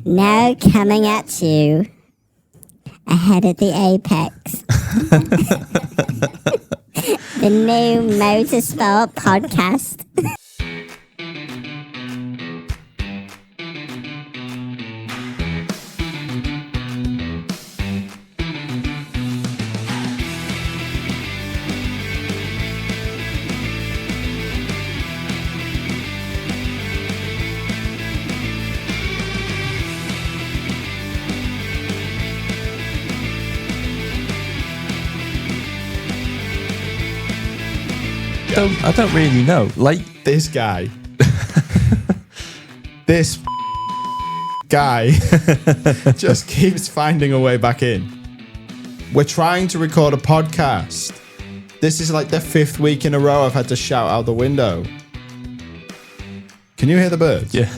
Now coming at you ahead of the apex. The new motorsport podcast. I don't really know. Like this guy. This guy just keeps finding a way back in. We're trying to record a podcast. This is like the 5th week in a row I've had to shout out the window. Can you hear the birds? Yeah.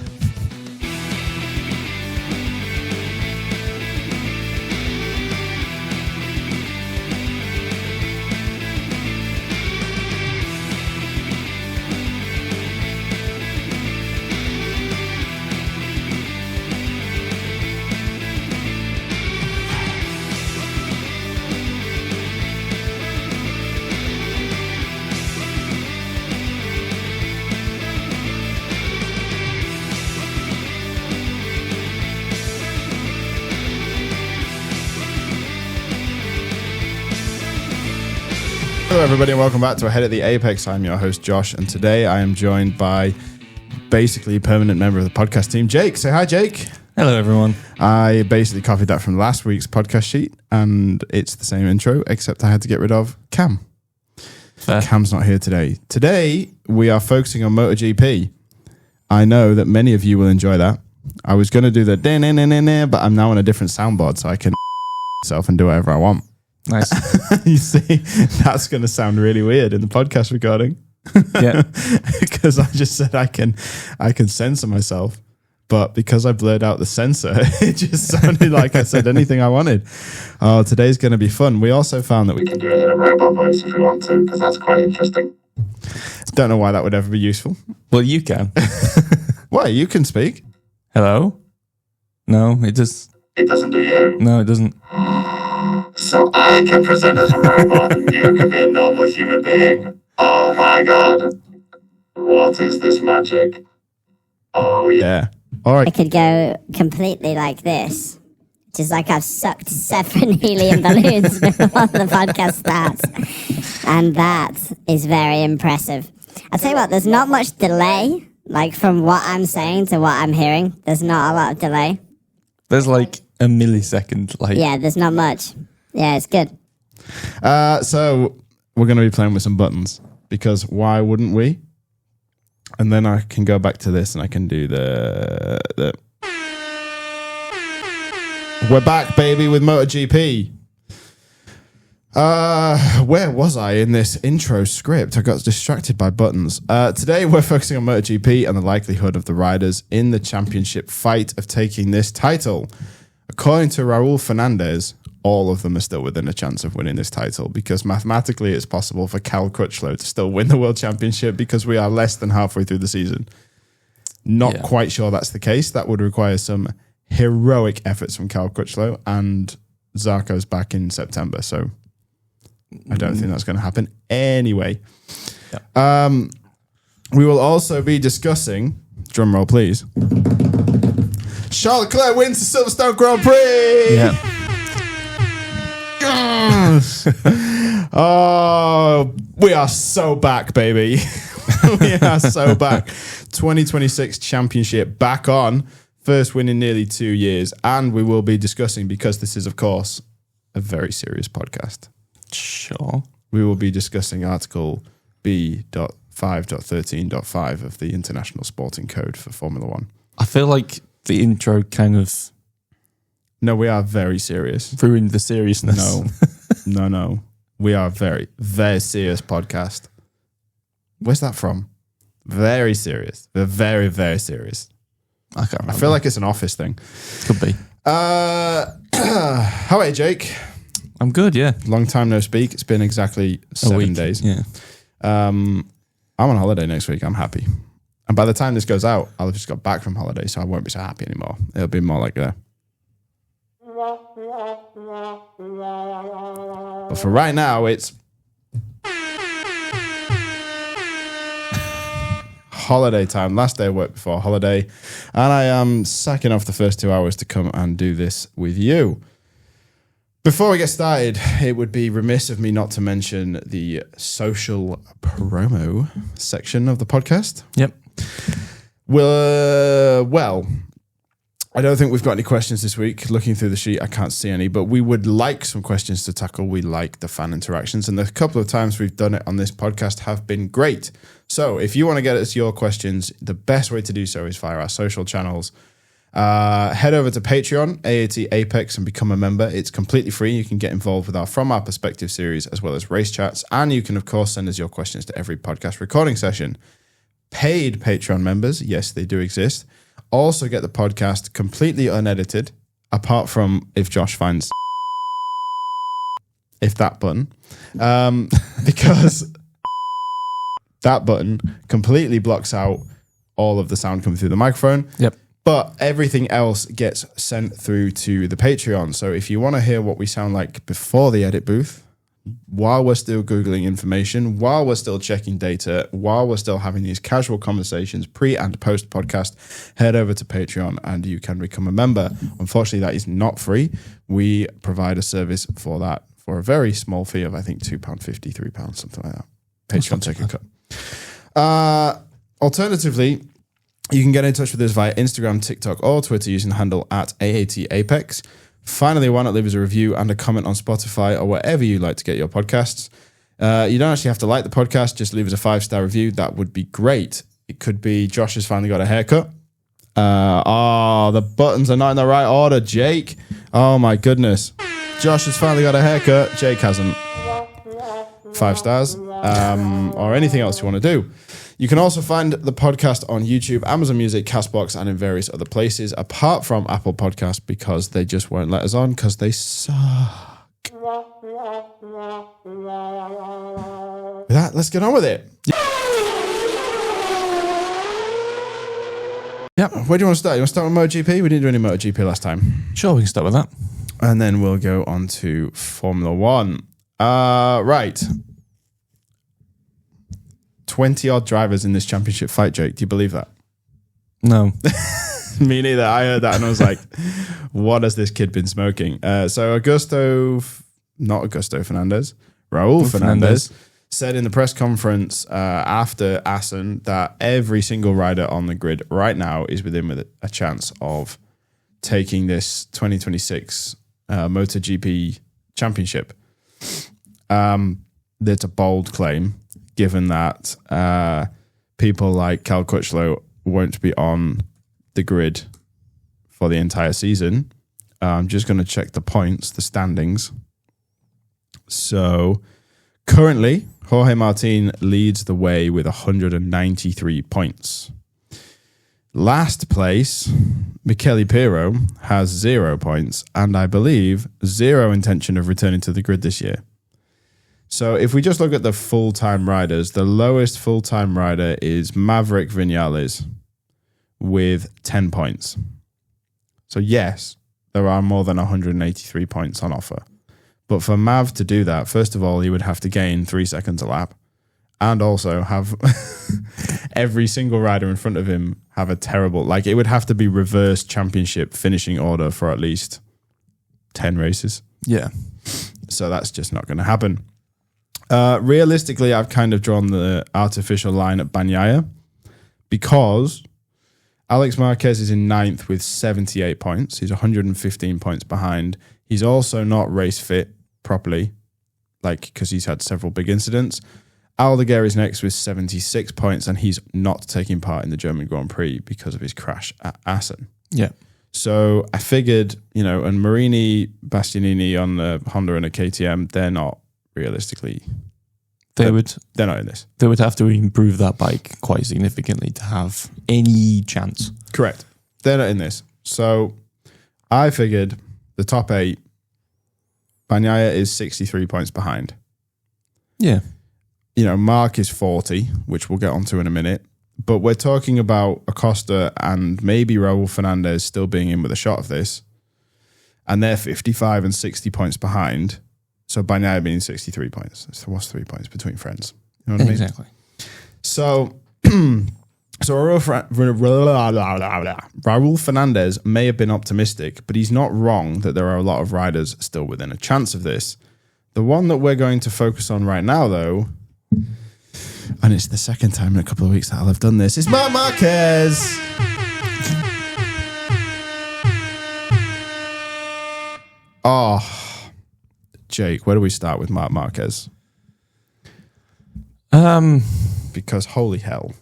Hello everybody and welcome back to Ahead of the Apex. I'm your host Josh and today I am joined by basically a permanent member of the podcast team, Jake. Say hi, Jake. Hello everyone. I basically copied that from last week's podcast sheet and it's the same intro except I had to get rid of Cam. Fair. Cam's not here today. Today we are focusing on MotoGP. I know that many of you will enjoy that. I was going to do the but I'm now on a different soundboard so I can myself and do whatever I want. Nice. You see, that's going to sound really weird in the podcast recording. Yeah. Because I just said I can censor myself. But because I blurred out the censor, it just sounded like I said anything I wanted. Oh, today's going to be fun. We also found that we can do it in a robot voice if we want to, because that's quite interesting. Don't know why that would ever be useful. Well, you can. Why? You can speak. Hello? No, it doesn't do you. No, it doesn't. So I can present as a robot and you can be a normal human being. Oh my god. What is this magic? Oh yeah. All right. I could go completely like this. Just like I've sucked 7 helium balloons before the podcast starts. And that is very impressive. I'll tell you what, there's not much delay. Like from what I'm saying to what I'm hearing, there's not a lot of delay. There's like a millisecond. Yeah, there's not much. Yeah, it's good. So we're going to be playing with some buttons because why wouldn't we? And then I can go back to this and I can do the We're back, baby, with MotoGP. Where was I in this intro script? I got distracted by buttons. Today we're focusing on MotoGP and the likelihood of the riders in the championship fight of taking this title. According to Raul Fernandez, all of them are still within a chance of winning this title because mathematically it's possible for Cal Crutchlow to still win the World Championship because we are less than halfway through the season. Not quite sure that's the case. That would require some heroic efforts from Cal Crutchlow and Zarco's back in September. So I don't think that's going to happen anyway. Yeah. We will also be discussing, drum roll please, Charles Leclerc wins the Silverstone Grand Prix! Yeah. Oh, we are so back, baby. We are so back. 2026 championship back on. First win in nearly 2 years. And we will be discussing, because this is, of course, a very serious podcast. Sure. We will be discussing Article B.5.13.5 of the International Sporting Code for Formula One. I feel like the intro kind of... No, we are very serious. ruined the seriousness. No. We are very, very serious podcast. Where's that from? Very serious. We're very, very serious. I can't remember. I feel like it's an office thing. Could be. How are you, Jake? I'm good, yeah. Long time no speak. It's been exactly 7 days. Yeah. I'm on holiday next week. I'm happy. And by the time this goes out, I'll have just got back from holiday, so I won't be so happy anymore. It'll be more like that. But for right now, it's holiday time. Last day of work before holiday. And I am sacking off the first 2 hours to come and do this with you. Before we get started, it would be remiss of me not to mention the social promo section of the podcast. Yep. Well, I don't think we've got any questions this week. Looking through the sheet, I can't see any, but we would like some questions to tackle. We like the fan interactions, and the couple of times we've done it on this podcast have been great. So if you want to get us your questions, the best way to do so is via our social channels. Head over to Patreon, AAT Apex, and become a member. It's completely free. You can get involved with our From Our Perspective series as well as race chats, and you can, of course, send us your questions to every podcast recording session. Paid Patreon members, yes, they do exist, also get the podcast completely unedited, apart from if Josh finds that button, because that button completely blocks out all of the sound coming through the microphone. Yep. But everything else gets sent through to the Patreon. So if you want to hear what we sound like before the edit booth, while we're still Googling information, while we're still checking data, while we're still having these casual conversations pre and post podcast, head over to Patreon and you can become a member. Unfortunately, that is not free. We provide a service for that for a very small fee of, I think, £2.50, £3, something like that. Patreon take a cut. Alternatively, you can get in touch with us via Instagram, TikTok, or Twitter using the handle at AATApex. Finally, why not leave us a review and a comment on Spotify or wherever you like to get your podcasts. You don't actually have to like the podcast, just leave us a 5-star review. That would be great. It could be Josh has finally got a haircut. The buttons are not in the right order, Jake. Oh my goodness. Josh has finally got a haircut. Jake hasn't. 5 stars. Or anything else you want to do. You can also find the podcast on YouTube, Amazon Music, Castbox, and in various other places, apart from Apple Podcasts, because they just won't let us on because they suck. With that, let's get on with it. Yep. Where do you want to start? You want to start with MotoGP? We didn't do any MotoGP last time. Sure, we can start with that. And then we'll go on to Formula One. Right. 20-odd drivers in this championship fight, Jake. Do you believe that? No. Me neither. I heard that and I was like, what has this kid been smoking? So Raul Fernandez said in the press conference after Assen that every single rider on the grid right now is with a chance of taking this 2026 MotoGP championship. That's a bold claim, given that people like Cal Crutchlow won't be on the grid for the entire season. I'm just going to check the points, the standings. So currently, Jorge Martin leads the way with 193 points. Last place, Michele Pirro has 0 points, and I believe 0 intention of returning to the grid this year. So if we just look at the full-time riders, the lowest full-time rider is Maverick Vinales with 10 points. So yes, there are more than 183 points on offer. But for Mav to do that, first of all, he would have to gain 3 seconds a lap and also have every single rider in front of him have a terrible, like it would have to be reverse championship finishing order for at least 10 races. Yeah. So that's just not going to happen. Realistically, I've kind of drawn the artificial line at Bagnaia because Alex Marquez is in 9th with 78 points. He's 115 points behind. He's also not race fit properly, because he's had several big incidents. Aldeguer is next with 76 points, and he's not taking part in the German Grand Prix because of his crash at Assen. Yeah. So I figured, and Marini, Bastianini on the Honda and a KTM, they're not realistically, they're not in this. They would have to improve that bike quite significantly to have any chance. Correct. They're not in this. So I figured the top 8, Bagnaia is 63 points behind. Yeah. Mark is 40, which we'll get onto in a minute. But we're talking about Acosta and maybe Raul Fernandez still being in with a shot of this. And they're 55 and 60 points behind. So by now, it means 63 points. So what's 3 points between friends? You know what I mean? Exactly. So, Raul Fernandez may have been optimistic, but he's not wrong that there are a lot of riders still within a chance of this. The one that we're going to focus on right now, though, and it's the second time in a couple of weeks that I'll have done this, is Marc Marquez. Oh, Jake, where do we start with Marc Marquez? Because holy hell,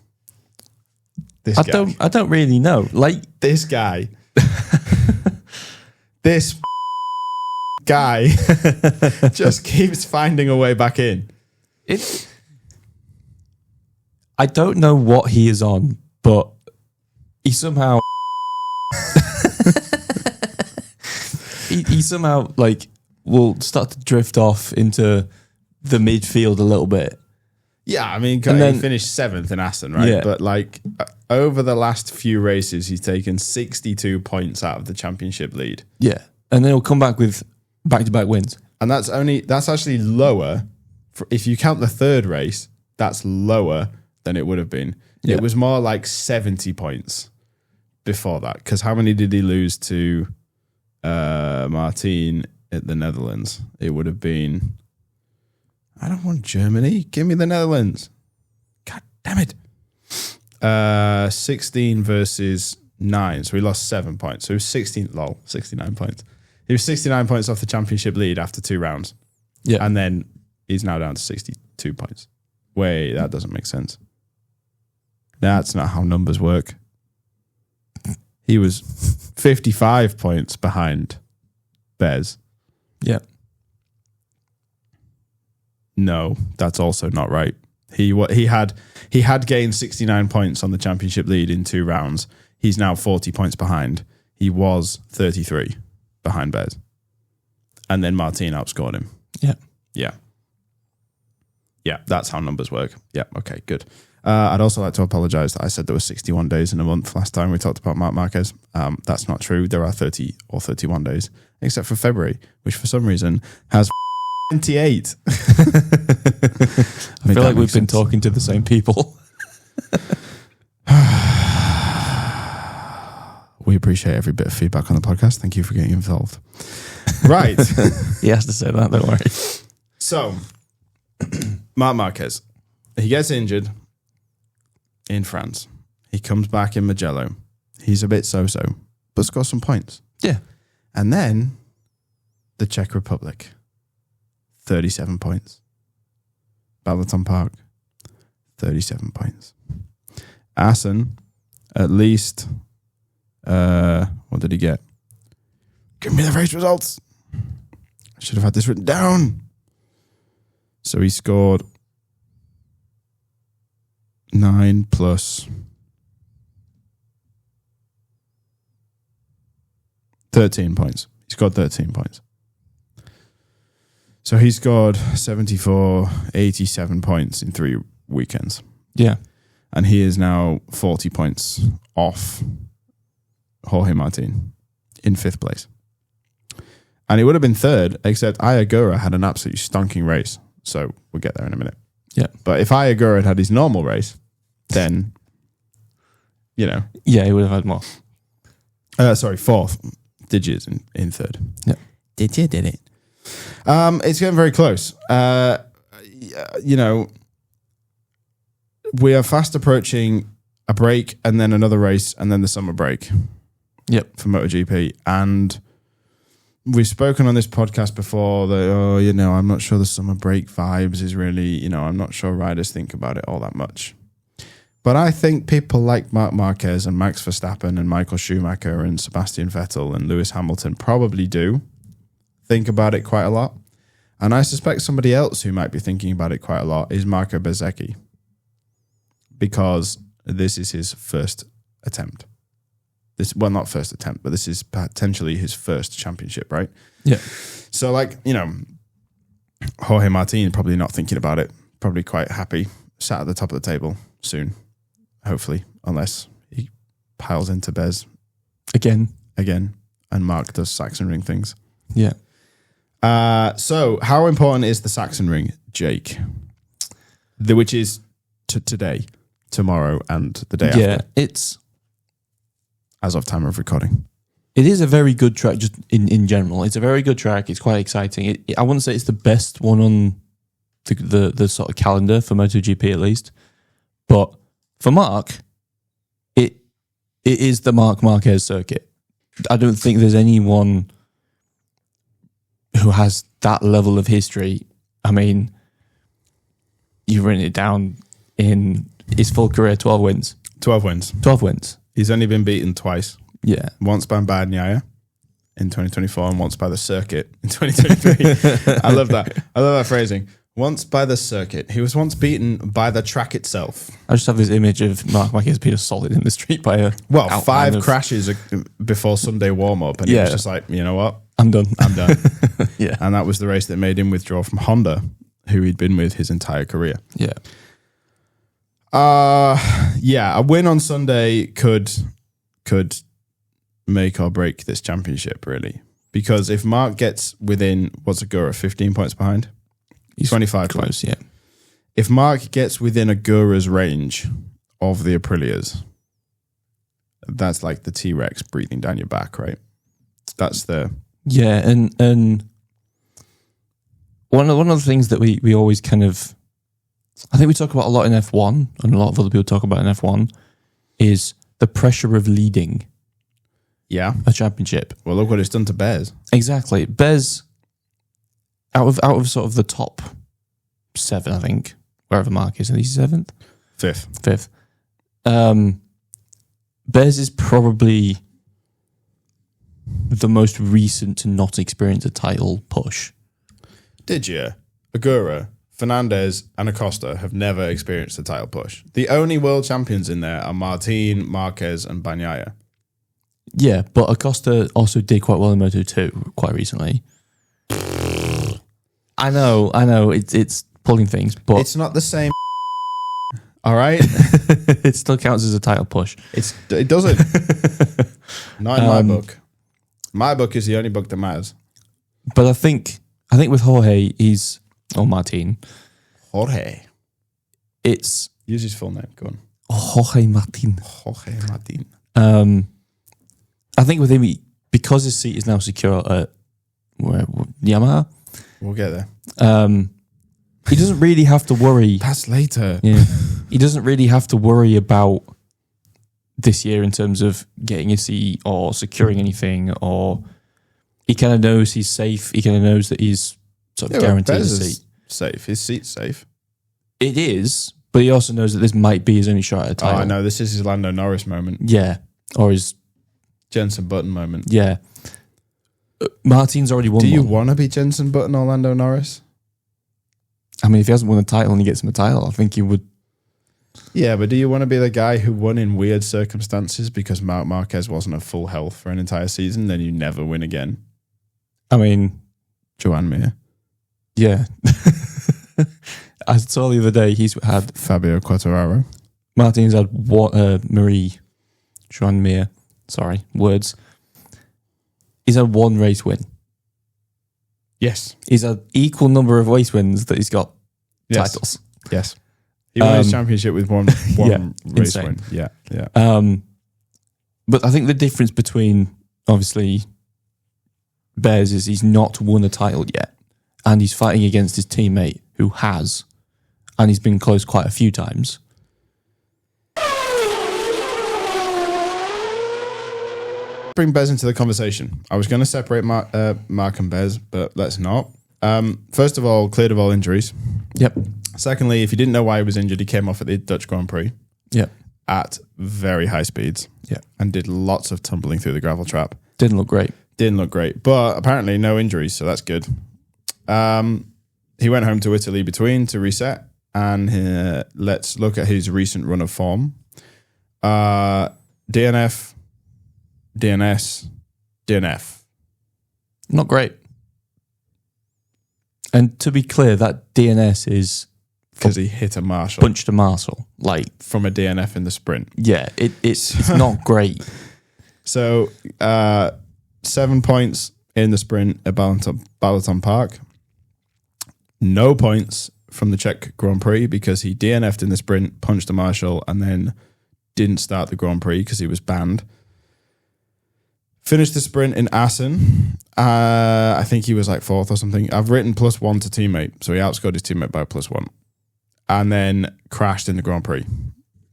I don't really know. Like this guy, this guy just keeps finding a way back in. I don't know what he is on, but he somehow he somehow like will start to drift off into the midfield a little bit. Yeah, I mean, And then- he finished 7th in Aston, right? Yeah. But like over the last few races, he's taken 62 points out of the championship lead. Yeah, and then he'll come back with back-to-back wins. And that's actually lower. If you count the third race, that's lower than it would have been. Yeah. It was more like 70 points before that. Because how many did he lose to Martin at the Netherlands? It would have been... I don't want Germany. Give me the Netherlands. God damn it. 16 versus 9. So he lost 7 points. So he was 69 points. He was 69 points off the championship lead after 2 rounds. Yeah, And then he's now down to 62 points. Wait, that doesn't make sense. That's not how numbers work. He was 55 points behind Bez. yeah. No, that's also not right. He had gained 69 points on the championship lead in 2 rounds. He's now 40 points behind. He was 33 behind Bez. And then Martin outscored him. Yeah. Yeah. Yeah, that's how numbers work. Yeah, okay, good. I'd also like to apologize that I said there were 61 days in a month last time we talked about Marc Marquez. That's not true. There are 30 or 31 days, except for February, which for some reason has 28. I feel like we've been talking to the same people. We appreciate every bit of feedback on the podcast. Thank you for getting involved. Right. He has to say that, don't worry. So, Marc Marquez, he gets injured in France. He comes back in Mugello. He's a bit so-so, but scores some points. Yeah. And then the Czech Republic, 37 points. Balaton Park, 37 points. Assen, at least, what did he get? Give me the race results. I should have had this written down. So he scored 9 plus 13 points. He scored 13 points. So he scored 74, 87 points in 3 weekends. Yeah. And he is now 40 points off Jorge Martin in 5th place. And he would have been 3rd, except Ai Ogura had an absolutely stonking race. So we'll get there in a minute. Yeah. But if Ai Ogura had had his normal race, then, you know. Yeah, he would have had more. 4th. Diggia's in 3rd. Yeah. Diggia did it. It's getting very close. You know, we are fast approaching a break and then another race and then the summer break. Yep. For MotoGP. And we've spoken on this podcast before that, I'm not sure the summer break vibes is really, I'm not sure riders think about it all that much. But I think people like Marc Marquez and Max Verstappen and Michael Schumacher and Sebastian Vettel and Lewis Hamilton probably do think about it quite a lot. And I suspect somebody else who might be thinking about it quite a lot is Marco Bezzecchi. Because this is his first attempt. Not first attempt, but this is potentially his first championship, right? Yeah. So, Jorge Martin probably not thinking about it. Probably quite happy, sat at the top of the table soon. hopefully, unless he piles into Bez Again. and Marc does Saxon ring things. Yeah. So how important is the Saxon ring, Jake? Which is today, tomorrow, and the day after, it's as of time of recording. It is a very good track, just in general. It's a very good track. It's quite exciting. I wouldn't say it's the best one on the sort of calendar for MotoGP, at least. But for Marc, it is the Marc Marquez circuit. I don't think there's anyone who has that level of history. I mean, you've written it down in his full career, 12 wins. 12 wins. 12 wins. He's only been beaten twice. Yeah. Once by Bagnaia in 2024 and once by the circuit in 2023. I love that phrasing. Once by the circuit. He was once beaten by the track itself. I just have this image of Marc Marquez being assaulted in the street by a... Well, 5 crashes before Sunday warm-up, and he was just like, you know what? I'm done. Yeah. And that was the race that made him withdraw from Honda, who he'd been with his entire career. Yeah. A win on Sunday could make or break this championship, really. Because if Marc gets within, what's Ogura, 15 points behind? He's 25 close, points. yeah. If Marc gets within Ogura's range of the Aprilias, that's like the T-Rex breathing down your back, right? That's the... Yeah, and one of the things that we always kind of... I think we talk about a lot in F1, and a lot of other people talk about in F1, is the pressure of leading a championship. Well, look what it's done to Bez. Exactly. Bez, out of sort of the top 7, I think, wherever Marc is, and he's 7th? Fifth. Bez is probably the most recent to not experience a title push. Diggia, Ogura, Fernandez, and Acosta have never experienced a title push. The only world champions in there are Martin, Marquez, and Bagnaia. Yeah, but Acosta also did quite well in Moto2 quite recently. I know, it's pulling things, but... It's not the same, all right? It still counts as a title push. It doesn't. Not in my book. My book is the only book that matters. But I think with Jorge, or Martin. Jorge. It's... Use his full name, go on. Jorge Martin. Jorge Martin. I think with him, because his seat is now secure at Yamaha, we'll get there. he doesn't really have to worry. That's later. Yeah, he doesn't really have to worry about this year in terms of getting a seat or securing anything, or he kind of knows he's safe. He kind of knows that he's sort of guaranteed a seat. Safe. His seat's safe. It is, but he also knows that this might be his only shot at a title. Oh, I know. This is his Lando Norris moment. Yeah, or his Jenson Button moment. Yeah. Martin's already won. Do you want to be Jenson Button or Lando Norris? I mean, if he hasn't won a title and he gets him a title, I think he would. Yeah, but do you want to be the guy who won in weird circumstances because Marc Marquez wasn't at full health for an entire season, then you never win again? I mean, Joan Mir. Yeah. I saw the other day he's had Fabio Quartararo. Martin's had Marie Joan Mir. Sorry, words. He's had 1 race win. Yes. He's had equal number of race wins that he's got titles. Yes. He won his championship with one race insane. win. Yeah, yeah. But I think the difference between, obviously, Bez is he's not won a title yet. And he's fighting against his teammate who has. And he's been close quite a few times. Bring Bez into the conversation. I was going to separate Marc and Bez, but let's not. First of all, cleared of all injuries. Yep. Secondly, if you didn't know why he was injured, he came off at the Dutch Grand Prix. Yep. At very high speeds. Yeah. And did lots of tumbling through the gravel trap. Didn't look great. But apparently no injuries, so that's good. He went home to Italy between to reset, and let's look at his recent run of form. DNF, DNS, DNF. Not great. And to be clear, that DNS is because he hit a marshal punched a Marshall. Like, from a DNF in the sprint. yeah, it's not great. So 7 points in the sprint at Balaton Park. No points from the Czech Grand Prix because he DNF'd in the sprint, punched a marshal, and then didn't start the Grand Prix because he was banned. Finished the sprint in Assen. I think he was like fourth or something. I've written +1 to teammate, so he outscored his teammate by +1. And then crashed in the Grand Prix.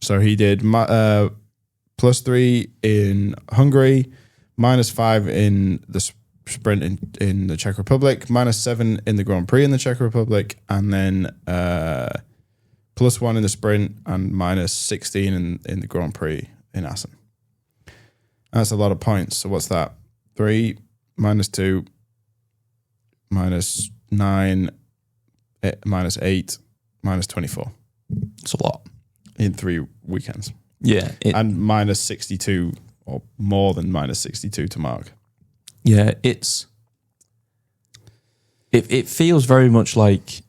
So he did +3 in Hungary, -5 in the sprint in the Czech Republic, -7 in the Grand Prix in the Czech Republic, and then +1 in the sprint and -16 in the Grand Prix in Assen. That's a lot of points. So what's that? 3 -2 -9 -8 -24. It's a lot in 3 weekends. Yeah, and -62 or more than -62 to Marc. Yeah, it feels very much like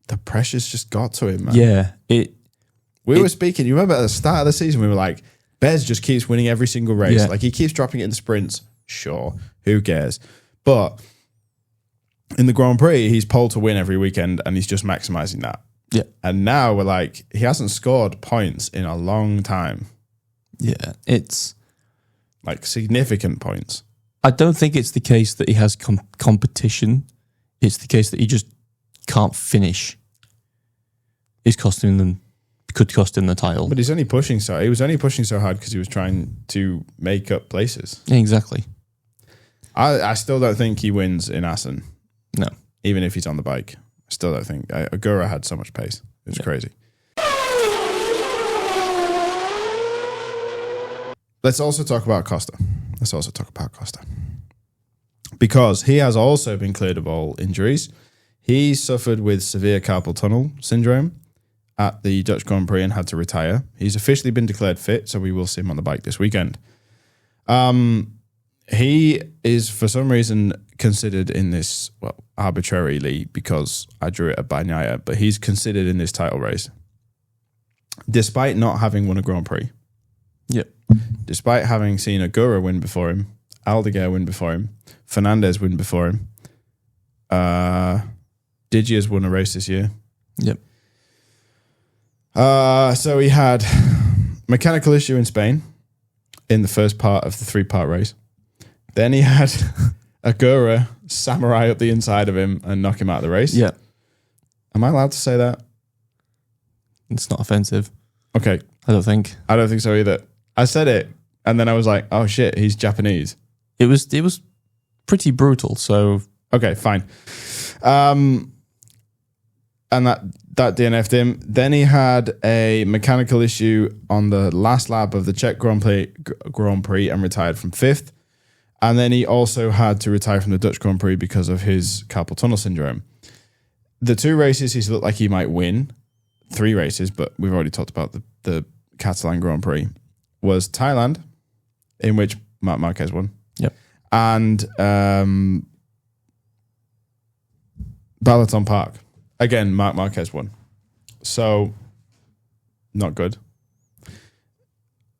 the pressure's just got to him, man. Yeah, we were speaking. You remember at the start of the season, we were like, Bez just keeps winning every single race. Yeah. Like he keeps dropping it in the sprints. Sure, who cares? But in the Grand Prix, he's pole to win every weekend, and he's just maximizing that. Yeah, and now we're like, he hasn't scored points in a long time. Yeah, it's like significant points. I don't think it's the case that he has competition. It's the case that he just can't finish. Could cost him the title. But he was only pushing so hard because he was trying to make up places. Yeah, exactly. I still don't think he wins in Assen. No. Even if he's on the bike. I still don't think. Ogura had so much pace. It was crazy. Let's also talk about Costa. Because he has also been cleared of all injuries. He suffered with severe carpal tunnel syndrome at the Dutch Grand Prix and had to retire. He's officially been declared fit, so we will see him on the bike this weekend. He is, for some reason, considered in this, well, arbitrarily, because I drew it at Bagnaia, but he's considered in this title race, despite not having won a Grand Prix. Yep. Despite having seen Ogura win before him, Aldeguer win before him, Fernandez win before him. Diggia's won a race this year. Yep. So he had mechanical issue in Spain in the first part of the 3-part race. Then he had Ogura samurai up the inside of him and knock him out of the race. Yeah. Am I allowed to say that? It's not offensive. Okay. I don't think. I don't think so either. I said it, and then I was like, oh shit, he's Japanese. It was pretty brutal, so... Okay, fine. And that DNF'd him. Then he had a mechanical issue on the last lap of the Czech Grand Prix and retired from 5th. And then he also had to retire from the Dutch Grand Prix because of his carpal tunnel syndrome. The 2 races he's looked like he might win. 3 races, but we've already talked about the Catalan Grand Prix. Was Thailand, in which Marc Marquez won. Yep. And Balaton Park. Again, Marc Marquez won. So, not good.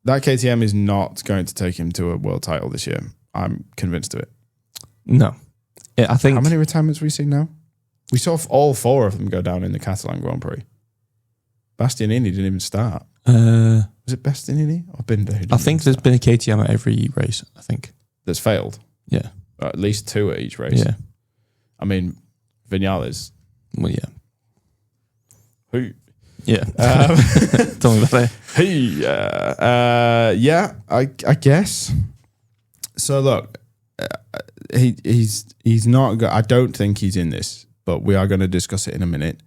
That KTM is not going to take him to a world title this year. I'm convinced of it. No. Yeah, I think... How many retirements have we seen now? We saw all 4 of them go down in the Catalan Grand Prix. Bastianini didn't even start. Was it Bastianini or Binder? I think there's been a KTM at every race, I think. That's failed? Yeah. Or at least 2 at each race. Yeah. I mean, Vinales. Well, yeah. Who? Yeah. Tell me about that. Hey, yeah, I guess. So look, he's not. I don't think he's in this, but we are going to discuss it in a minute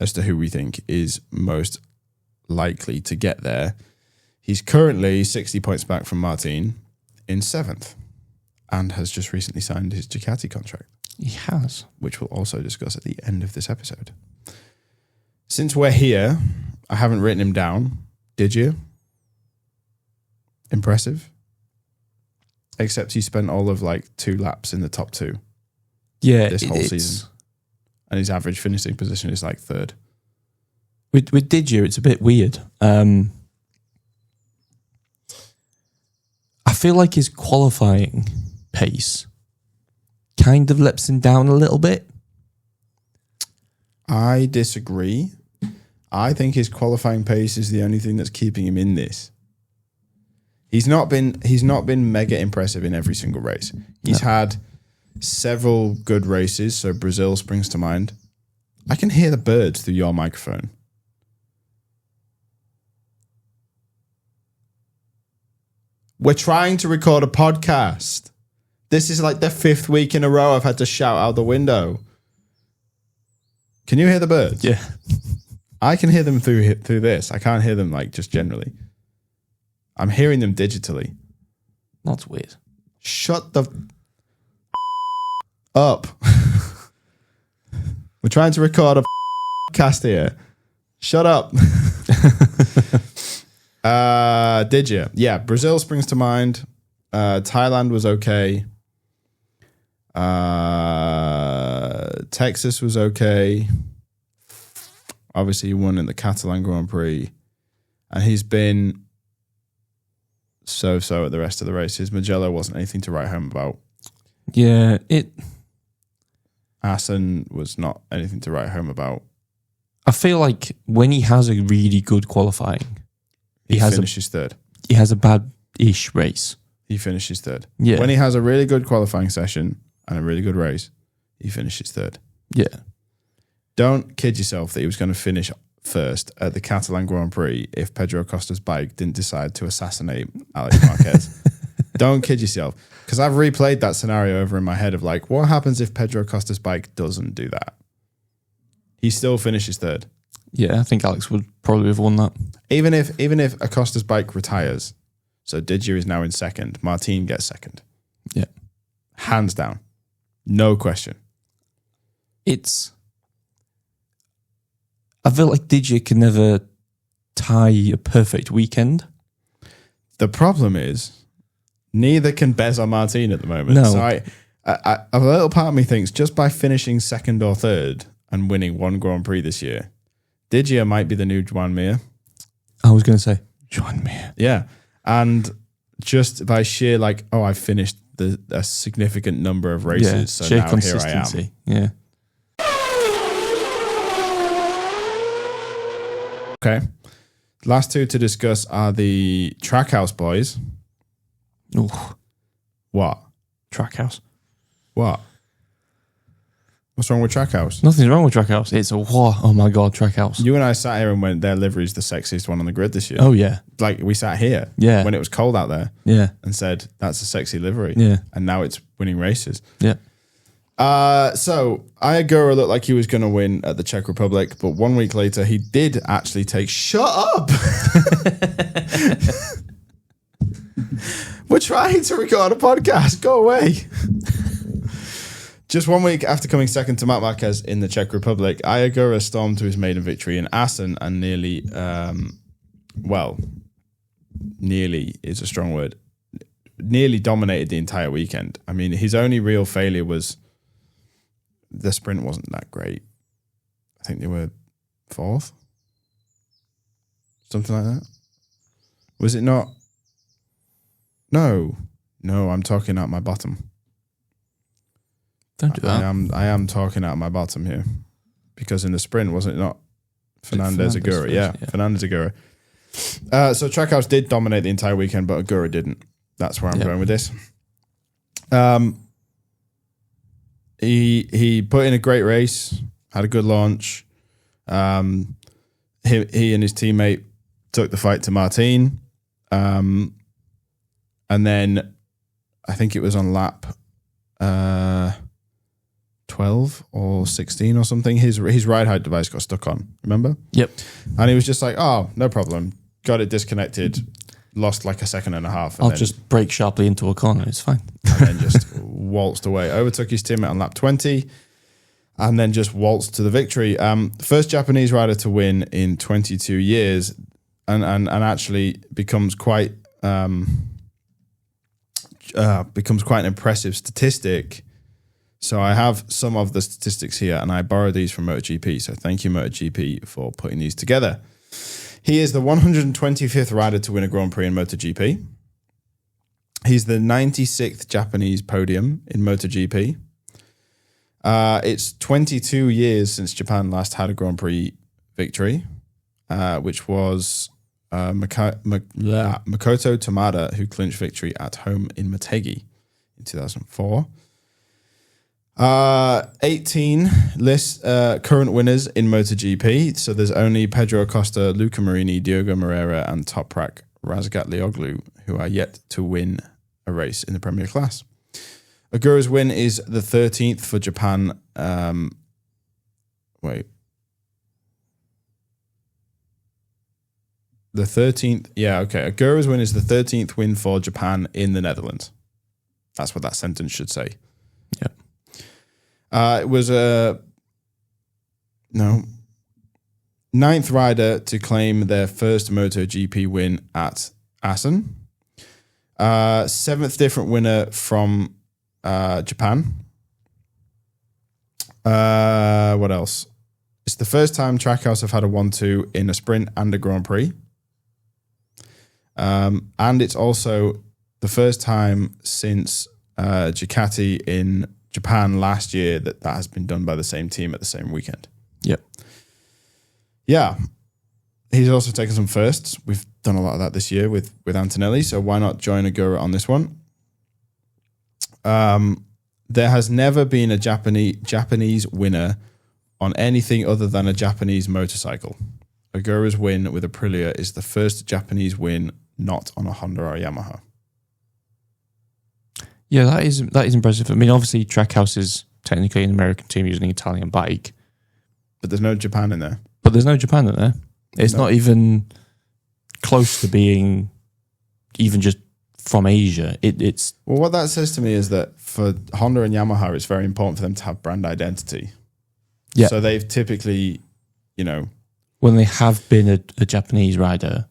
as to who we think is most likely to get there. He's currently 60 points back from Martin in 7th, and has just recently signed his Ducati contract. He has, which we'll also discuss at the end of this episode. Since we're here, I haven't written him down. Did you? Impressive. Except he spent all of like 2 laps in the top 2. Yeah, this whole season. and his average finishing position is like third. With Diggia, it's a bit weird. I feel like his qualifying pace kind of lets him down a little bit. I disagree. I think his qualifying pace is the only thing that's keeping him in this. He's not been mega impressive in every single race. He's had several good races, so Brazil springs to mind. I can hear the birds through your microphone. We're trying to record a podcast. This is like the 5th week in a row I've had to shout out the window. Can you hear the birds? Yeah. I can hear them through this. I can't hear them like just generally. I'm hearing them digitally. That's weird. Shut the up. We're trying to record a podcast here. Shut up. Diggia. Yeah, Brazil springs to mind. Thailand was okay. Texas was okay. Obviously, he won in the Catalan Grand Prix. And he's been so-so at the rest of the races. Mugello wasn't anything to write home about. Yeah, Assen was not anything to write home about. I feel like when he has a really good qualifying, He finishes third. He has a bad-ish race. He finishes third. Yeah. When he has a really good qualifying session and a really good race, he finishes third. Yeah. Don't kid yourself that he was going to finish first at the Catalan Grand Prix if Pedro Acosta's bike didn't decide to assassinate Alex Marquez. Don't kid yourself. Because I've replayed that scenario over in my head of like, what happens if Pedro Acosta's bike doesn't do that? He still finishes third. Yeah, I think Alex would probably have won that. Even if Acosta's bike retires, so Diggia is now in second, Martin gets second. Yeah. Hands down. No question. I feel like Diggia can never tie a perfect weekend. The problem is, neither can Bez or Martin at the moment. No. So a little part of me thinks just by finishing second or third and winning one Grand Prix this year, Diggia might be the new Joan Mir. I was going to say, Joan Mir. Yeah. And just by sheer like, oh, I've finished a significant number of races, so sheer now here I am. consistency. Yeah. Okay. Last two to discuss are the Trackhouse boys. Ooh, What? Trackhouse. What? What's wrong with Trackhouse? Nothing's wrong with Trackhouse. It's a what? Oh my God, Trackhouse. You and I sat here and went, their livery's the sexiest one on the grid this year. Oh, yeah. Like we sat here Yeah. when it was cold out there Yeah. and said, that's a sexy livery. Yeah. And now it's winning races. Yeah. So Ai Ogura looked like he was going to win at the Czech Republic, but 1 week later he did actually take. Shut up! We're trying to record a podcast. Go away. Just 1 week after coming second to Marc Marquez in the Czech Republic, Ai Ogura stormed to his maiden victory in Assen and nearly is a strong word. Nearly dominated the entire weekend. I mean, his only real failure was the sprint wasn't that great. I think they were fourth. Something like that. Was it not? No, I'm talking out my bottom. Don't do that. I am talking out my bottom here. Because in the sprint, wasn't it not Fernandez Ogura? Yeah, Fernandez Ogura. So Trackhouse did dominate the entire weekend, but Ogura didn't. That's where I'm going with this. He put in a great race, had a good launch. He and his teammate took the fight to Martin. And then I think it was on lap 12 or 16 or something. His ride height device got stuck on, remember? Yep. And he was just like, oh, no problem. Got it disconnected. Lost like a second and a half. I'll just brake sharply into a corner. It's fine. And then just waltzed away. Overtook his teammate on lap 20 and then just waltzed to the victory. First Japanese rider to win in 22 years and actually becomes quite an impressive statistic. So I have some of the statistics here, and I borrowed these from MotoGP. So thank you, MotoGP, for putting these together. He is the 125th rider to win a Grand Prix in MotoGP. He's the 96th Japanese podium in MotoGP. It's 22 years since Japan last had a Grand Prix victory, which was Makoto Tamada, who clinched victory at home in Motegi in 2004. 18 current winners in MotoGP. So there's only Pedro Acosta, Luca Marini, Diogo Moreira, and Toprak Razgatlioglu who are yet to win a race in the Premier class. Ogura's win is the 13th for Japan. The 13th. Yeah, okay. Ogura's win is the 13th win for Japan in the Netherlands. That's what that sentence should say. Yeah. It was ninth rider to claim their first MotoGP win at Assen. Seventh different winner from Japan. What else? It's the first time Trackhouse have had a 1-2 in a sprint and a Grand Prix. And it's also the first time since Ducati in Japan last year that has been done by the same team at the same weekend. Yep. Yeah. He's also taken some firsts. We've done a lot of that this year with Antonelli, so why not join Ogura on this one? There has never been a Japanese winner on anything other than a Japanese motorcycle. Ogura's win with Aprilia is the first Japanese win not on a Honda or a Yamaha. Yeah, that is impressive. I mean, obviously, Trackhouse is technically an American team using an Italian bike, But there's no Japan in there. but there's no Japan in there. It's not even close to being even just from Asia. It's Well, what that says to me is that for Honda and Yamaha, it's very important for them to have brand identity. Yeah. So they've typically, when they have been a Japanese rider.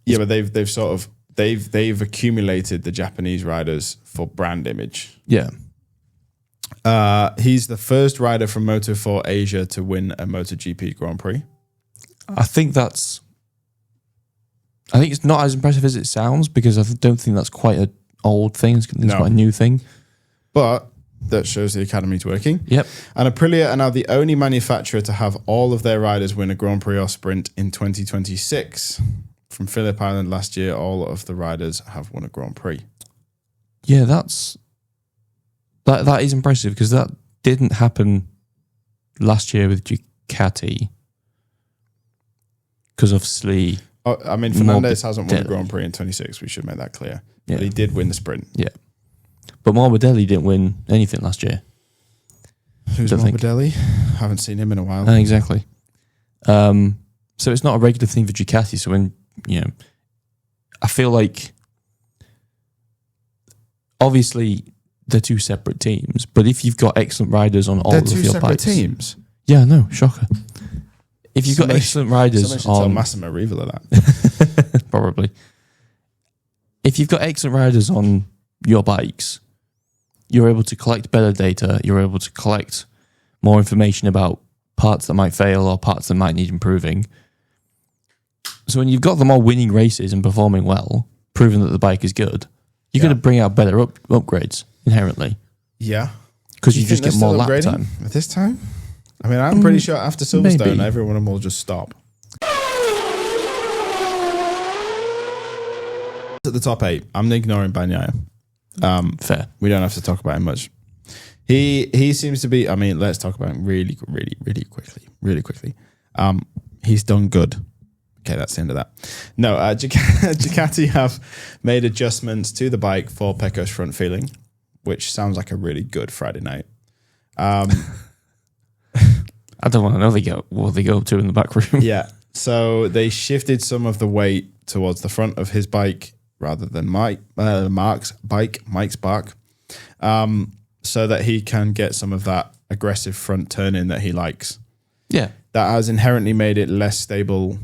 yeah, but they've sort of they've accumulated the Japanese riders for brand image. Yeah. He's the first rider from Moto4 Asia to win a MotoGP Grand Prix. I think it's not as impressive as it sounds because I don't think that's quite an old thing. It's quite a new thing. But that shows the academy's working. Yep. And Aprilia are now the only manufacturer to have all of their riders win a Grand Prix or sprint in 2026. From Phillip Island last year, all of the riders have won a Grand Prix. Yeah, that is impressive because that didn't happen last year with Ducati. Because obviously... Fernandez hasn't won a Grand Prix in 26. We should make that clear. Yeah. But he did win the sprint. Yeah. But Morbidelli didn't win anything last year. Who's Morbidelli? Haven't seen him in a while. Exactly. So it's not a regular thing for Ducati. So when, I feel like obviously they're two separate teams, but if you've got excellent riders on all of your bikes. They're two separate teams? Yeah, no, shocker. If you've got excellent riders on... on... Massimo Riva that. Probably. If you've got excellent riders on your bikes, you're able to collect better data, you're able to collect more information about parts that might fail or parts that might need improving. So when you've got them all winning races and performing well, proving that the bike is good, you're going to bring out better upgrades inherently. Yeah. Because you just get more lap time. At this time? I mean, I'm pretty sure after Silverstone, maybe. every one of them will just stop. At the top 8, I'm ignoring Bagnaia. Fair. We don't have to talk about him much. He seems to be, let's talk about him really quickly. He's done good. Okay, that's the end of that. No, Ducati have made adjustments to the bike for Pecco's front feeling, which sounds like a really good Friday night. I don't want to know what they go up to in the back room. Yeah, so they shifted some of the weight towards the front of his bike rather than Mike's bike, so that he can get some of that aggressive front turn in that he likes. Yeah. That has inherently made it less stable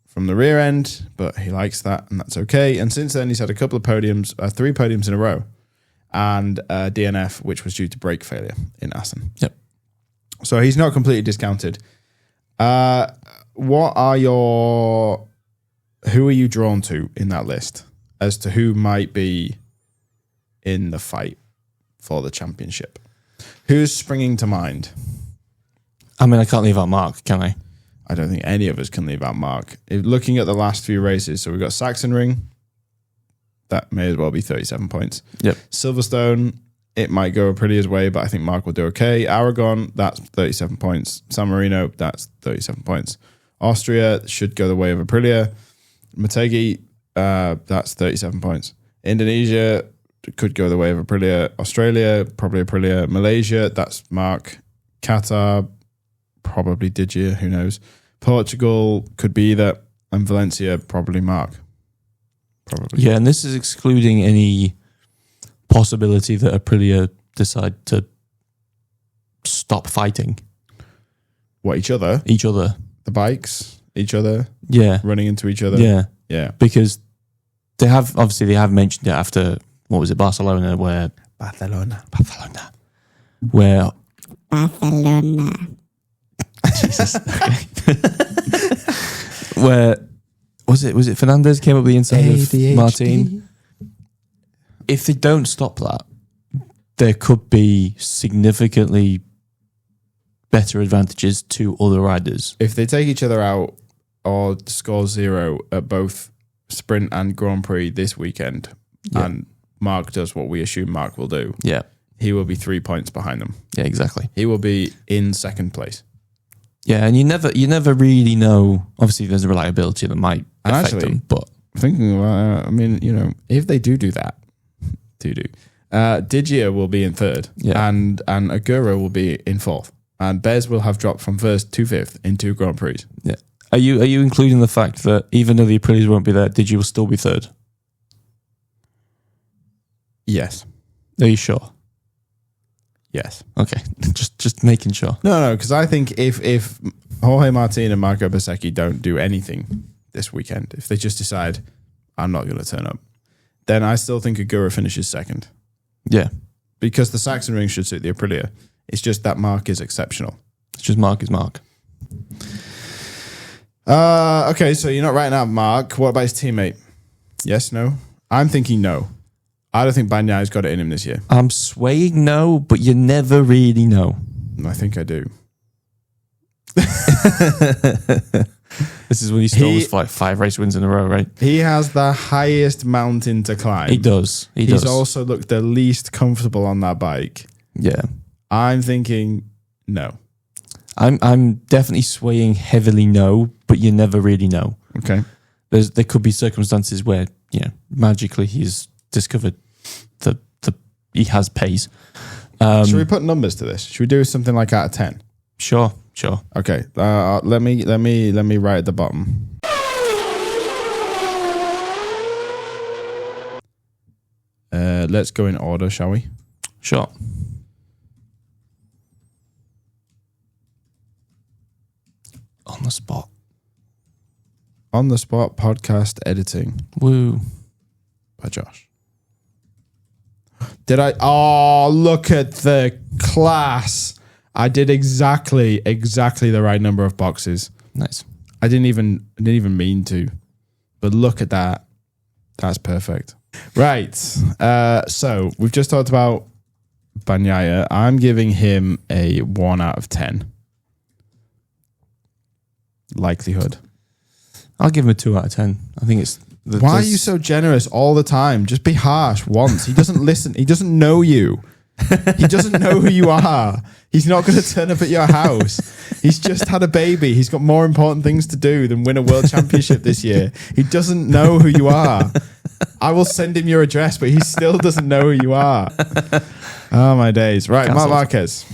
from the rear end, but he likes that, and that's okay. And since then, he's had a couple of podiums, 3 podiums in a row. and DNF, which was due to brake failure in Assen. Yep. So he's not completely discounted. Who are you drawn to in that list as to who might be in the fight for the championship? Who's springing to mind? I mean, I can't leave out Marc, can I? I don't think any of us can leave out Marc. Looking at the last few races, so we've got Sachsenring. That may as well be 37 points. Yep. Silverstone, it might go Aprilia's way, but I think Marc will do okay. Aragon, that's 37 points. San Marino, that's 37 points. Austria should go the way of Aprilia. Motegi, that's 37 points. Indonesia could go the way of Aprilia. Australia, probably Aprilia. Malaysia, that's Marc. Qatar, probably Diggia, who knows. Portugal could be either, and Valencia, probably Marc. Probably. Yeah, and this is excluding any possibility that Aprilia decide to stop fighting. What, each other? Each other. The bikes? Each other? Yeah. Running into each other? Yeah. Yeah. Because they have mentioned it after, what was it, Barcelona, where... Barcelona. Where... Barcelona. Jesus. Okay. Where... Was it Fernandez came up the inside ADHD. of Martin? If they don't stop that, there could be significantly better advantages to other riders. If they take each other out or score 0 at both Sprint and Grand Prix this weekend, and Marc does what we assume Marc will do, Yeah. he will be 3 points behind them. Yeah, exactly. He will be in second place. Yeah, and you never really know. Obviously, there's a reliability that might And affect actually, them, but thinking about, I mean, if they do that, Diggia will be in third, and Ogura will be in fourth, and Bez will have dropped from first to fifth in 2 Grand Prix. yeah. Are you including the fact that even though the Aprilias won't be there, Diggia will still be third? Yes. Are you sure? Yes. Okay, just making sure. No, because I think if Jorge Martin and Marco Bezzecchi don't do anything this weekend, if they just decide, I'm not going to turn up, then I still think Ogura finishes second. Yeah. Because the Saxon ring should suit the Aprilia. It's just that Marc is exceptional. It's just Marc is Marc. Okay, so you're not writing out Marc. What about his teammate? Yes, no? I'm thinking no. I don't think Bagnaya's got it in him this year. I'm swaying no, but you never really know. I think I do. This is when he still was like 5 race wins in a row, right? He has the highest mountain to climb. He does. He's also looked the least comfortable on that bike. Yeah. I'm thinking no. I'm definitely swaying heavily no, but you never really know. Okay. There could be circumstances where, magically he's discovered that he has pace. Should we put numbers to this? Should we do something like out of 10? Sure. Okay. Let me write at the bottom. Let's go in order, shall we? Sure. On the spot. On the spot podcast editing Woo. by Josh. Did I? Oh, look at the class. I did exactly the right number of boxes. Nice. I didn't even mean to, but look at that. That's perfect. Right. So we've just talked about Bagnaia. I'm giving him a 1 out of 10 likelihood. I'll give him a 2 out of 10. I think it's... Why are you so generous all the time? Just be harsh once. He doesn't listen. He doesn't know you. He doesn't know who you are. He's not going to turn up at your house. He's just had a baby. He's got more important things to do than win a world championship this year. He doesn't know who you are. I will send him your address, but he still doesn't know who you are. Oh, my days. Right, Cancelled. Marc Marquez.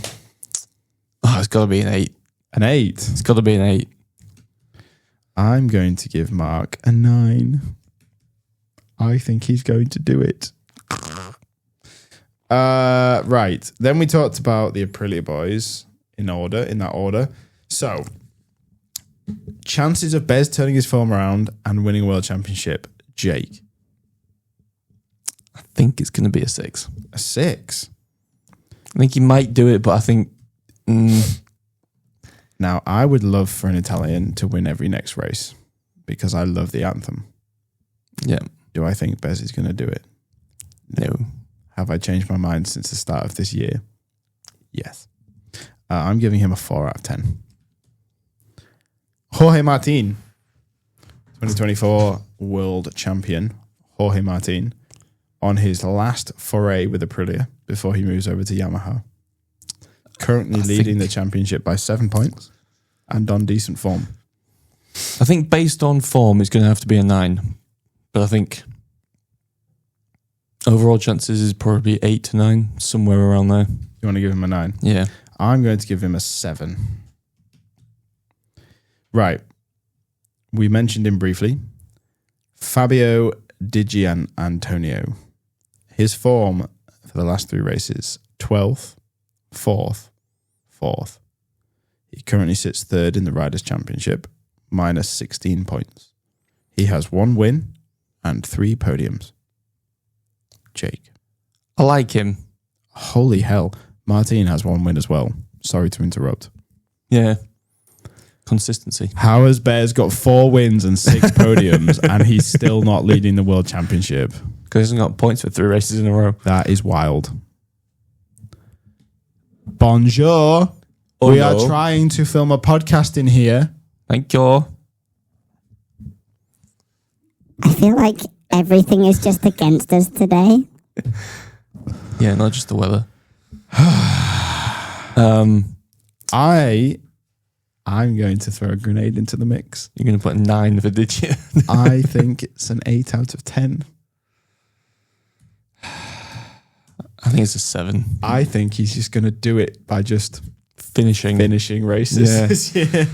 Oh, it's got to be an 8. An 8. It's got to be an 8. I'm going to give Marc a 9. I think he's going to do it. Right. Then we talked about the Aprilia boys in that order. So, chances of Bez turning his form around and winning a world championship, Jake. I think it's going to be a 6. A 6. I think he might do it, but I think... Now, I would love for an Italian to win every next race because I love the anthem. Yeah. Do I think Bez is going to do it? No. Have I changed my mind since the start of this year? Yes. I'm giving him a 4 out of 10. Jorge Martin, 2024 world champion. Jorge Martin on his last foray with Aprilia before he moves over to Yamaha. Currently leading the championship by 7 points and on decent form. I think based on form, it's going to have to be a 9. But I think overall chances is probably 8 to 9, somewhere around there. You want to give him a 9? Yeah. I'm going to give him a 7. Right. We mentioned him briefly. Fabio Diggia Antonio. His form for the last 3 races, 12th, 4th, 4th. He currently sits 3rd in the Riders' Championship, minus 16 points. He has 1 win and 3 podiums. Jake. I like him. Holy hell. Martin has 1 win as well. Sorry to interrupt. Yeah. Consistency. How has Bears got 4 wins and 6 podiums and he's still not leading the World Championship? Because he hasn't got points for 3 races in a row. That is wild. Bonjour. Oh, We no. are trying to film a podcast in here. Thank you. I feel like everything is just against us today. Yeah, not just the weather. I'm going to throw a grenade into the mix. You're going to put 9 for Diggia. I think it's an 8 out of 10. I think it's a 7. I think he's just going to do it by just Finishing races Yeah. this year.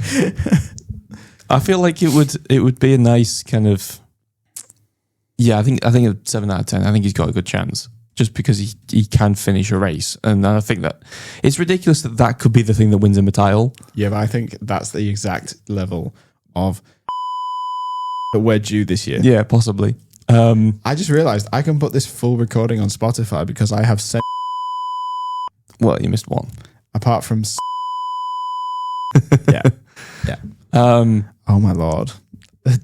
I feel like it would be a nice kind of. Yeah, I think a 7 out of 10. I think he's got a good chance just because he can finish a race, and I think that it's ridiculous that could be the thing that wins him a title. Yeah, but I think that's the exact level of that we're due this year. Yeah, possibly. I just realized I can put this full recording on Spotify because I have sent Well, you missed one. apart from yeah. Oh my lord.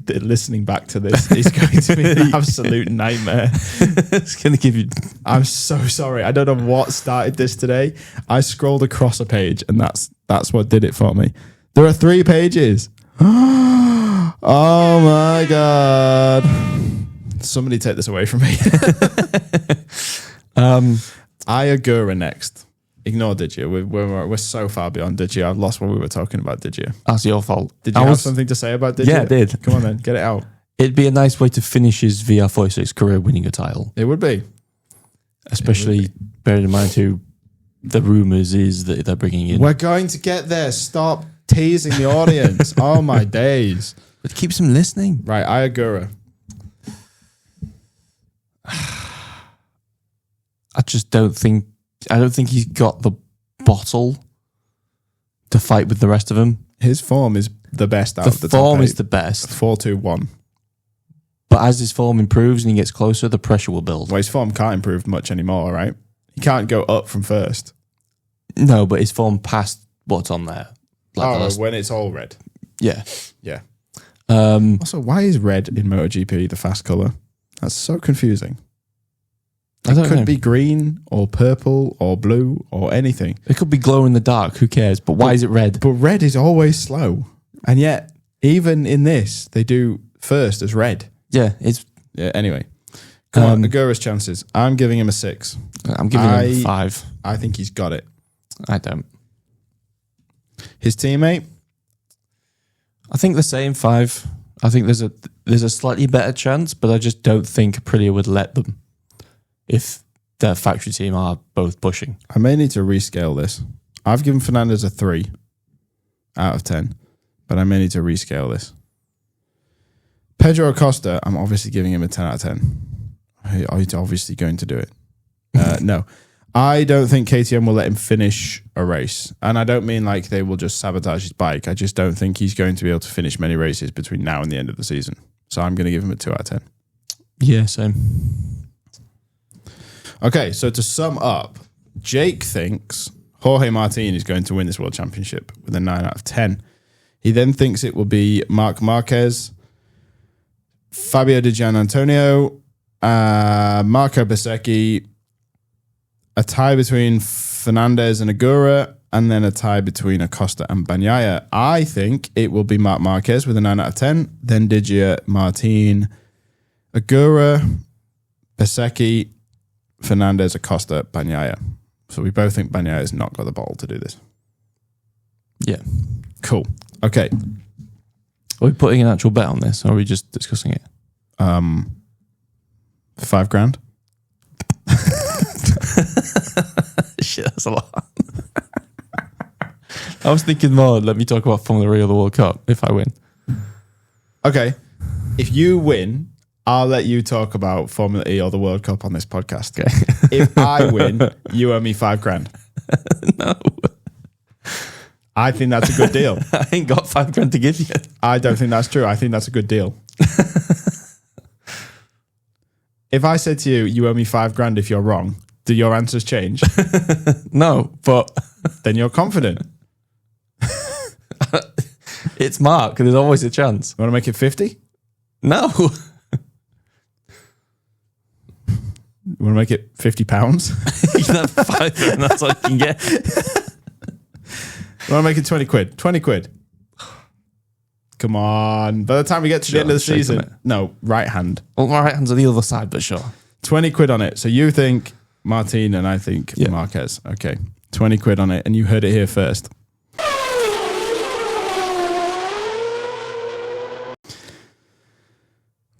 Listening back to this is going to be an absolute nightmare. It's going to give you. I'm so sorry. I don't know what started this today. I scrolled across a page and that's what did it for me. There are 3 pages. Oh my God. Somebody take this away from me. Ai Ogura next. Ignore Diggia. We're so far beyond Diggia. I've lost what we were talking about Diggia. That's your fault. Did you have something to say about Diggia? Yeah, I did. Come on then, get it out. It'd be a nice way to finish his VR46 career winning a title, It would be. especially bearing in mind who the rumours is that they're bringing in. We're going to get there. Stop teasing the audience. Oh my days. But keeps him listening. Right, Ai Ogura. I just don't think he's got the bottle to fight with the rest of them. His form is the best out of the The form top 8. is the best, 4-2-1. but as his form improves and he gets closer, the pressure will build. Well, his form can't improve much anymore, right? He can't go up from first. No, but his form past what's on there. Like the last- when it's all red. yeah. Yeah. Um, Also, why is red in MotoGP the fast colour? That's so confusing. I It don't could know. be green or purple or blue or anything. It could be glow in the dark. Who cares? But why is it red? But red is always slow. And yet, even in this, they do first as red. Yeah, it's. Yeah, anyway. Come on, Ogura's chances. I'm giving him a 6. I'm giving him a 5. I think he's got it. I don't. His teammate? I think the same 5. I think there's a slightly better chance, but I just don't think Aprilia would let them if their factory team are both pushing. I may need to rescale this. I've given Fernandez a 3 out of 10, but I may need to rescale this. Pedro Acosta, I'm obviously giving him a 10 out of 10. He's obviously going to do it. No. I don't think KTM will let him finish a race. And I don't mean like they will just sabotage his bike. I just don't think he's going to be able to finish many races between now and the end of the season. So I'm going to give him a 2 out of 10. Yeah, same. Okay, so to sum up, Jake thinks Jorge Martin is going to win this World Championship with a 9 out of 10. He then thinks it will be Marc Marquez, Fabio Di Giannantonio, Marco Bezzecchi, a tie between Fernandez and Ogura, and then a tie between Acosta and Bagnaia. I think it will be Marc Marquez with a 9 out of 10, then Diggia, Martin, Ogura, Bezzecchi, Fernandez, Acosta, Bagnaia. So we both think Bagnaia has not got the ball to do this. Yeah. Cool. Okay. Are we putting an actual bet on this, or are we just discussing it? $5,000. Shit, that's a lot. I was thinking more, let me talk about Formula E or the World Cup if I win. Okay. If you win, I'll let you talk about Formula E or the World Cup on this podcast. Okay. If I win, you owe me $5,000. No. I think that's a good deal. I ain't got $5,000 to give you. I don't think that's true. I think that's a good deal. If I said to you, you owe me $5,000 if you're wrong, do your answers change? No, but Then you're confident. it's Mark. There's always a chance. You want to make it 50? No. You want to make it £50? You can have £5,000. That's all you can get. You want to make it 20 quid? 20 quid. Come on. By the time we get to the end of the straight on season. it. No, right hand. Well, my right hand's on the other side, but sure. 20 quid on it. So you think Martin and I think Yeah. Marquez. Okay. 20 quid on it. And you heard it here first.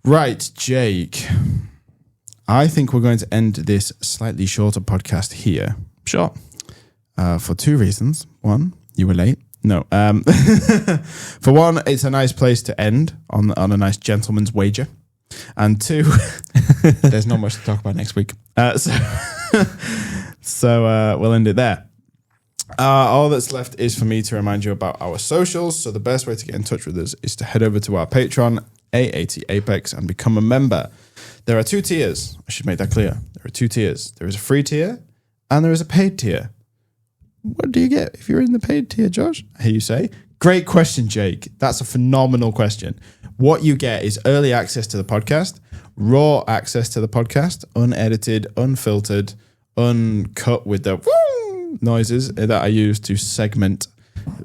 Right, Jake. I think we're going to end this slightly shorter podcast here. Sure. For two reasons. One, you were late. No. For one, it's a nice place to end on a nice gentleman's wager. And two, there's not much to talk about next week. So we'll end it there. All that's left is for me to remind you about our socials. So the best way to get in touch with us is to head over to our Patreon, AAT Apex, and become a member. There are 2 tiers. I should make that clear. There are 2 tiers. There is a free tier and there is a paid tier. What do you get if you're in the paid tier, Josh? I hear you say. Great question, Jake. That's a phenomenal question. What you get is early access to the podcast, raw access to the podcast, unedited, unfiltered, uncut with the noises that I use to segment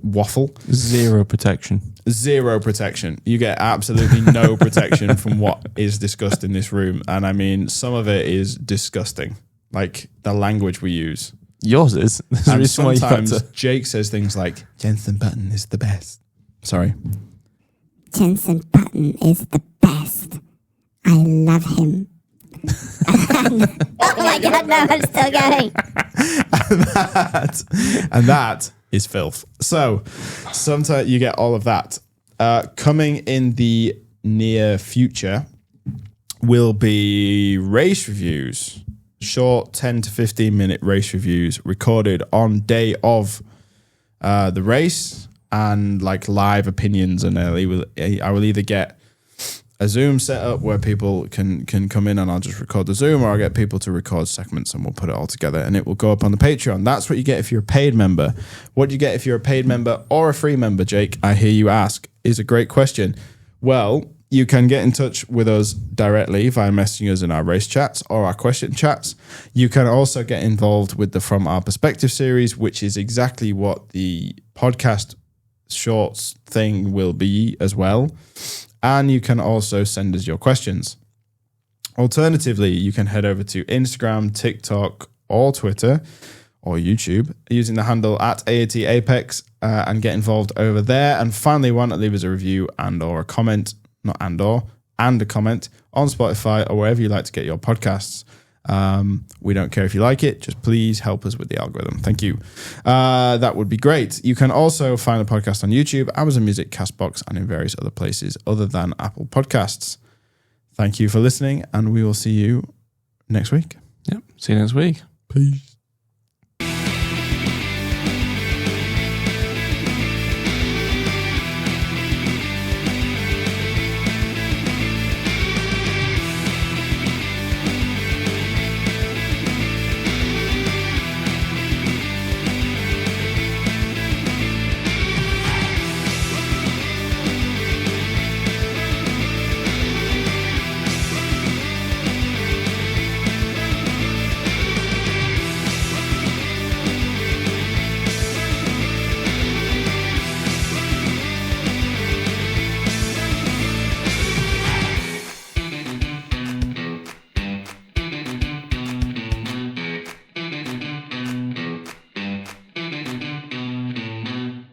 waffle. Zero protection. Zero protection. You get absolutely no protection from what is discussed in this room. And I mean, some of it is disgusting. Like the language we use. Yours is. There's a And reason why you had sometimes to- Jake says things like, Jensen Button is the best. Sorry. Jensen Button is the best. I love him. Oh my god, no, I'm still going. And that is filth. So sometimes you get all of that. Coming in the near future will be race reviews. Short 10 to 15 minute race reviews recorded on day of the race and like live opinions. And I will either get a Zoom set up where people can come in and I'll just record the Zoom, or I'll get people to record segments and we'll put it all together and it will go up on the Patreon. That's what you get if you're a paid member. What do you get if you're a paid member or a free member, Jake? I hear you ask. Is a great question. Well, you can get in touch with us directly via messaging us in our race chats or our question chats. You can also get involved with the From Our Perspective series, which is exactly what the podcast shorts thing will be as well. And you can also send us your questions. Alternatively, you can head over to Instagram, TikTok, or Twitter, or YouTube using the handle at AAT Apex and get involved over there. And finally, why not leave us a review and or a comment, and a comment on Spotify or wherever you like to get your podcasts. We don't care if you like it. Just please help us with the algorithm. Thank you. That would be great. You can also find the podcast on YouTube, Amazon Music, Castbox, and in various other places other than Apple Podcasts. Thank you for listening, and we will see you next week. Yep. See you next week. Peace.